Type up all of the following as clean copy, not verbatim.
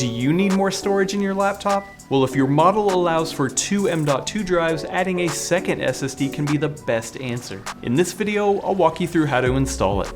Do you need more storage in your laptop? Well, if your model allows for 2 M.2 drives, adding a second SSD can be the best answer. In this video, I'll walk you through how to install it.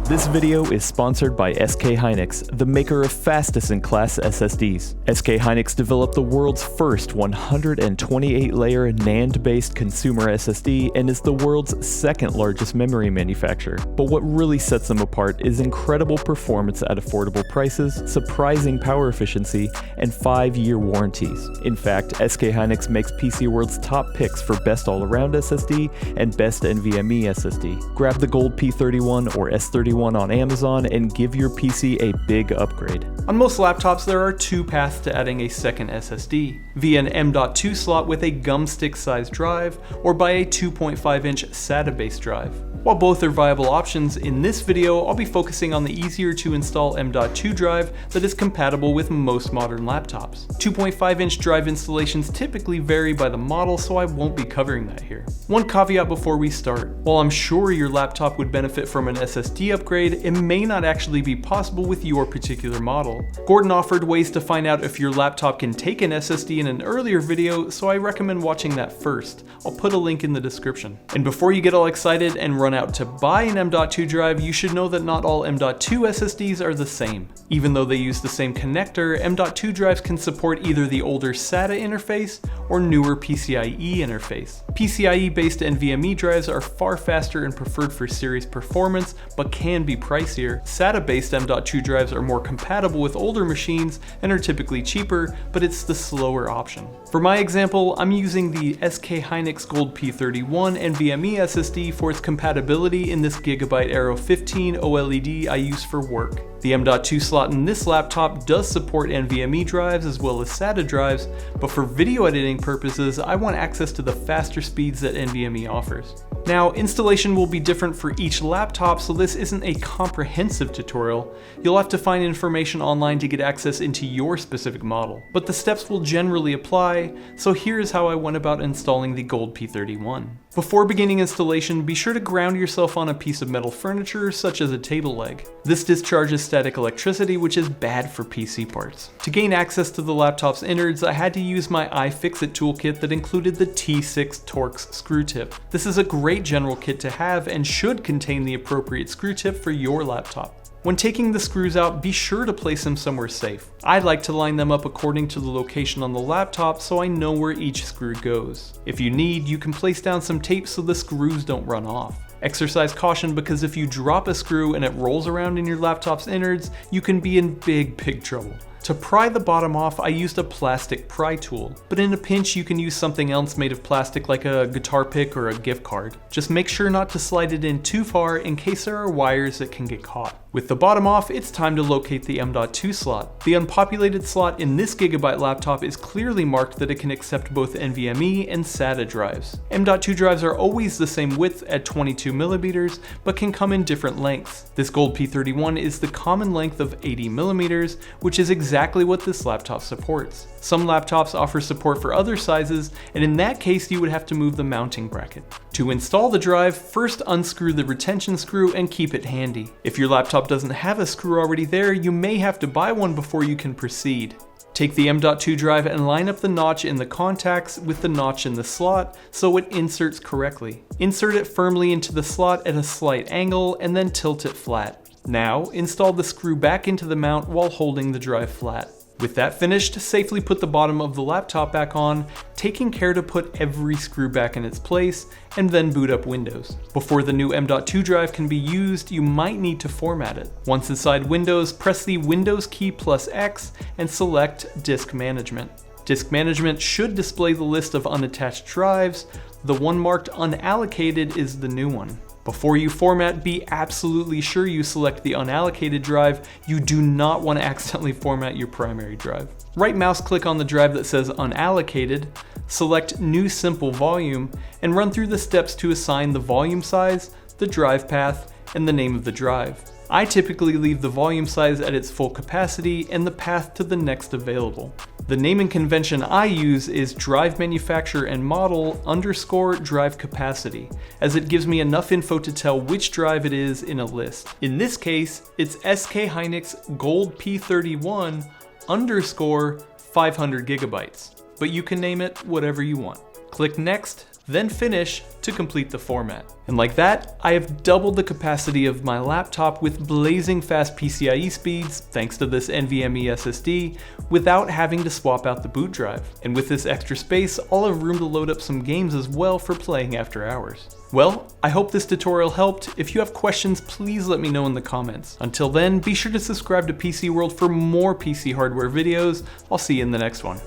This video is sponsored by SK Hynix, the maker of fastest-in-class SSDs. SK Hynix developed the world's first 128-layer NAND-based consumer SSD and is the world's second largest memory manufacturer. But what really sets them apart is incredible performance at affordable prices, surprising power efficiency, and 5-year warranties. In fact, SK Hynix makes PC World's top picks for best all-around SSD and best NVMe SSD. Grab the Gold P31 or S31 on Amazon and give your PC a big upgrade. On most laptops, there are 2 paths to adding a second SSD, via an M.2 slot with a gumstick-sized drive, or by a 2.5-inch SATA-based drive. While both are viable options, in this video I'll be focusing on the easier to install M.2 drive that is compatible with most modern laptops. 2.5-inch drive installations typically vary by the model, so I won't be covering that here. One caveat before we start: while I'm sure your laptop would benefit from an SSD upgrade, it may not actually be possible with your particular model. Gordon offered ways to find out if your laptop can take an SSD in an earlier video, so I recommend watching that first. I'll put a link in the description. And before you get all excited and run out to buy an M.2 drive, you should know that not all M.2 SSDs are the same. Even though they use the same connector, M.2 drives can support either the older SATA interface or newer PCIe interface. PCIe-based NVMe drives are far faster and preferred for series performance, but can be pricier. SATA-based M.2 drives are more compatible with older machines and are typically cheaper, but it's the slower option. For my example, I'm using the SK Hynix Gold P31 NVMe SSD for its compatibility in this Gigabyte Aero 15 OLED I use for work. The M.2 slot in this laptop does support NVMe drives as well as SATA drives, but for video editing purposes, I want access to the faster speeds that NVMe offers. Now, installation will be different for each laptop, so this isn't a comprehensive tutorial. You'll have to find information online to get access into your specific model, but the steps will generally apply, so here's how I went about installing the Gold P31. Before beginning installation, be sure to ground yourself on a piece of metal furniture, such as a table leg. This discharges static electricity, which is bad for PC parts. To gain access to the laptop's innards, I had to use my iFixit toolkit that included the T6 Torx screw tip. This is a great general kit to have and should contain the appropriate screw tip for your laptop. When taking the screws out, be sure to place them somewhere safe. I like to line them up according to the location on the laptop so I know where each screw goes. If you need, you can place down some tape so the screws don't run off. Exercise caution, because if you drop a screw and it rolls around in your laptop's innards, you can be in big trouble. To pry the bottom off, I used a plastic pry tool, but in a pinch you can use something else made of plastic like a guitar pick or a gift card. Just make sure not to slide it in too far in case there are wires that can get caught. With the bottom off, it's time to locate the M.2 slot. The unpopulated slot in this Gigabyte laptop is clearly marked that it can accept both NVMe and SATA drives. M.2 drives are always the same width at 22mm, but can come in different lengths. This Gold P31 is the common length of 80mm, which is exactly what this laptop supports. Some laptops offer support for other sizes, and in that case you would have to move the mounting bracket. To install the drive, first unscrew the retention screw and keep it handy. If your laptop doesn't have a screw already there, you may have to buy one before you can proceed. Take the M.2 drive and line up the notch in the contacts with the notch in the slot so it inserts correctly. Insert it firmly into the slot at a slight angle and then tilt it flat. Now, install the screw back into the mount while holding the drive flat. With that finished, safely put the bottom of the laptop back on, taking care to put every screw back in its place, and then boot up Windows. Before the new M.2 drive can be used, you might need to format it. Once inside Windows, press the Windows key plus X and select Disk Management. Disk Management should display the list of unattached drives. The one marked unallocated is the new one. Before you format, be absolutely sure you select the unallocated drive. You do not want to accidentally format your primary drive. Right mouse click on the drive that says unallocated, select New Simple Volume, and run through the steps to assign the volume size, the drive path, and the name of the drive. I typically leave the volume size at its full capacity and the path to the next available. The naming convention I use is drive manufacturer and model _ drive capacity, as it gives me enough info to tell which drive it is in a list. In this case, it's SK Hynix Gold P31 _ 500 gigabytes, but you can name it whatever you want. Click Next, then Finish to complete the format. And like that, I have doubled the capacity of my laptop with blazing fast PCIe speeds, thanks to this NVMe SSD, without having to swap out the boot drive. And with this extra space, I'll have room to load up some games as well for playing after hours. Well, I hope this tutorial helped. If you have questions, please let me know in the comments. Until then, be sure to subscribe to PC World for more PC hardware videos. I'll see you in the next one.